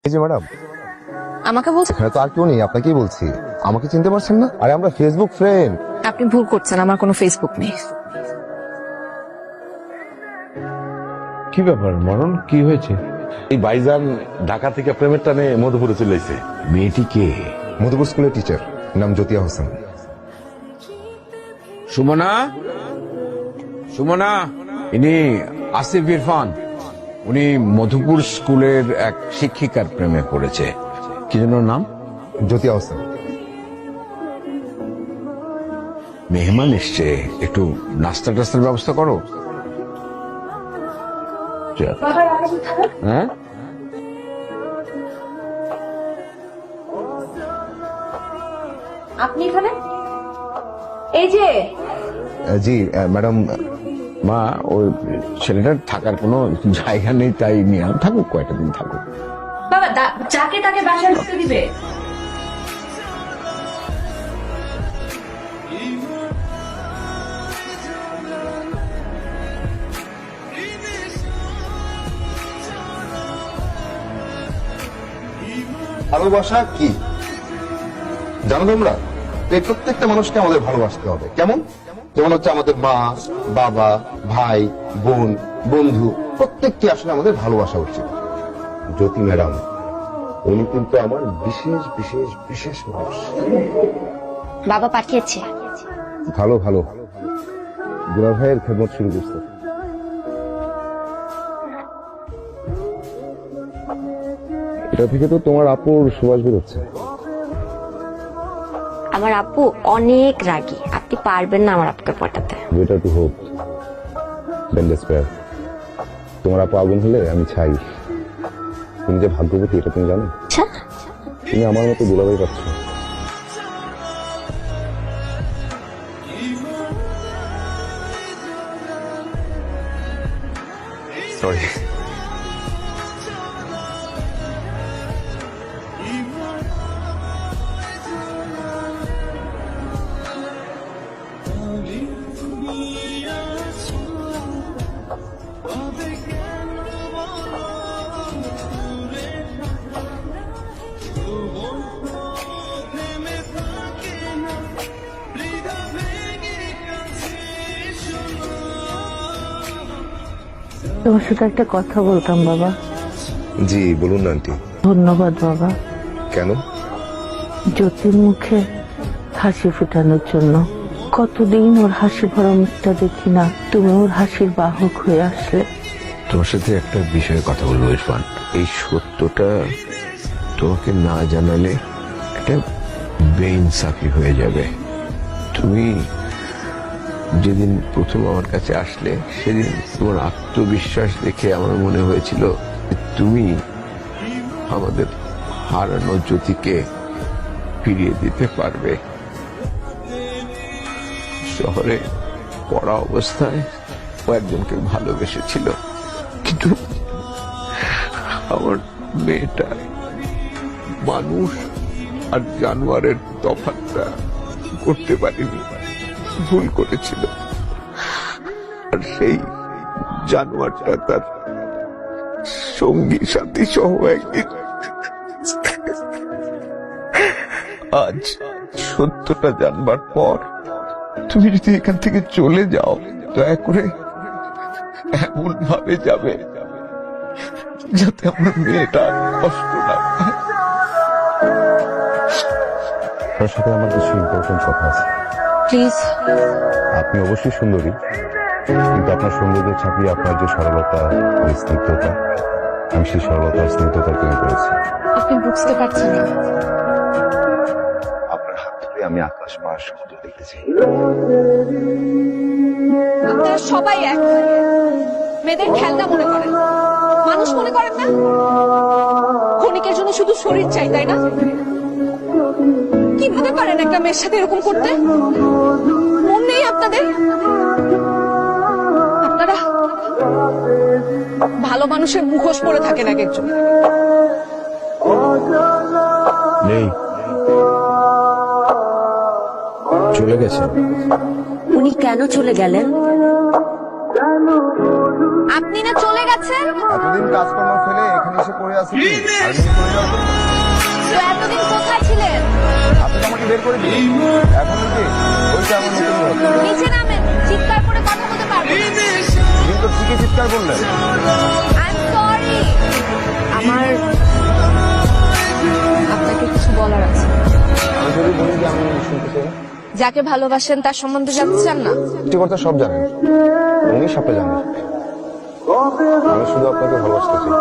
এই যে ম্যাডাম, আমাকে বলছেন? হ্যাঁ, তো আর কেউ নেই, আপনাকেই বলছি। আমাকে চিনতে পারছেন না? আরে আমরা ফেসবুক ফ্রেন্ড। আপনি ভুল করছেন, আমার কোনো ফেসবুক নেই। কি ব্যাপার মরণ, কি হয়েছে? এই ভাইজান ঢাকা থেকে প্রেমের টানে মধুপুরে চলে এসেছে। মেয়েটি কে? মধুপুর স্কুলের টিচার, নাম জ্যোতিয়া হোসেন। সুমনা, সুমনা, ইনি আসিফ ইরফান। উনি মধুপুর স্কুলের এক শিক্ষিকার প্রেমে পড়েছে। কি যেন নাম? জ্যোতিয়া হোসেন। মেহমান এসছে, একটু নাস্তা টাস্তার ব্যবস্থা করো। হ্যাঁ, আপনি এখানে? এই যে জি ম্যাডাম। মা, ওই ছেলেটার থাকার কোনো জায়গা নেই, তাই নিয়ে থাকুক, কয়েকটা দিন থাকুক। বাবা, যাকে তাকে বাসায় ঢুকতে দিবে? ভালোবাসা কি জানো তোমরা? এই প্রত্যেকটা মানুষকে আমাদের ভালোবাসতে হবে। কেমন? যেমন হচ্ছে আমাদের মা, বাবা, ভাই, বোন, বন্ধু, প্রত্যেককে আসলে আমাদের ভালোবাসা উচিত। জ্যোতি ম্যাডাম, উনি কিন্তু আমার বিশেষ বিশেষ বিশেষ মানুষ। বাবা পাঠিয়েছে। ভালো ভালো, দুলা ভাইয়ের খেদমত শুরু করছে। এটা থেকে তো তোমার আপুর সুবাস বেরোচ্ছে। আমার আপু অনেক রাগী, আপনি পারবেন না আমার আপুকে পটাতে। Better to hope than despair. তোমার আপু আগুন হলে আমি ছাই। তুমি যে ভাগ্যবতী এটা তুমি জানো? আচ্ছা, তুমি আমার মতো দুলাভাই পাচ্ছ। সরি। তোমার সাথে একটা কথা বলতাম বাবা। জি বলুন না আন্টি। ধন্যবাদ বাবা, কেন? জ্যোতির মুখে হাসি ফোটানোর জন্য। কতদিন ওর হাসি ভরা মুখটা দেখি না, তুমি ওর হাসির বাহক হয়ে আসলে। তোমার সাথে একটা বিষয়ে কথা বলবো ইরফান। এই সত্যটা তোমাকে না জানালে একটা বেইনসাফি হয়ে যাবে। তুমি যেদিন প্রথম আমার কাছে আসলে, সেদিন তোমার আত্মবিশ্বাস দেখে আমার মনে হয়েছিল তুমি আমাদের হারানো জ্যোতিকে ফিরিয়ে দিতে পারবে। শহরে পড়া অবস্থায় ও একজনকে ভালোবেসেছিল, কিন্তু আমার মেয়েটা মানুষ আর জানোয়ারের তফাৎটা করতে পারেনি, ভুল করেছিল। আর সেই জানোয়ারটা তার সঙ্গী সাথী সহ একদিন আজ সত্যটা জানবার পর তুমি যদি এখান থেকে চলে যাও, দয়া করে এমন ভাবে যাবে যাতে আমার মেয়েটা কষ্ট না পায়। আপনার সাথে আমার কিছু ইম্পর্টেন্ট কথা আছে। প্লিজ। আপনি অবশ্যই সুন্দরী, কিন্তু আপনার সৌন্দর্য ছাপিয়ে আপনার যে সরলতা, স্নিগ্ধতা, আমি সেই সরলতা আর স্নিগ্ধতার প্রেমে পড়েছি। আপনি বুঝতে পারছেন না। আপনার হাত ধরে আমি আকাশ পাশ সমুদ্র দেখতে চাই। আপনারা সবাই এক, মেয়েদের খেলনা মনে করেন, মানুষ মনে করেন না। ক্ষণিকের জন্য শুধু শরীর চাই, তাই না? কিভাবে পারেন একটা মেয়ের সাথে এরকম করতে? মন নেই আপনাদের? আপনারা ভালো মানুষের মুখোশ পরে থাকেন এক একজন। নেই, চলে গেছে। উনি কেন চলে গেলেন? আপনি না চলে গেছেন? এতদিন কাজকর্ম ফেলে এখানে এসে পড়ে আছি কি? আর নিয়ে চলে যাওয়ার জন্য? তো এতদিন কোথায় ছিলেন? আপনি তো আমাকে বের করে দিলেন। এখন কি ওইটা আমার নতুন ঘর। নিচে নামেন, চিৎকার করে কথা বলতে পারবেন। কিন্তু ঠিকই চিৎকার করলেন। I am sorry. আমার আপনাকে কিছু বলার আছে। আমি যদি বলি যে আমি শুনতে চাই, যাকে ভালোবাসেন তার সম্বন্ধে জানতে চান না? সৃষ্টিকর্তা সব জানেন, উনি সবটা জানেন। আমি শুধু আপনাকে ভালোবাসতে চাই।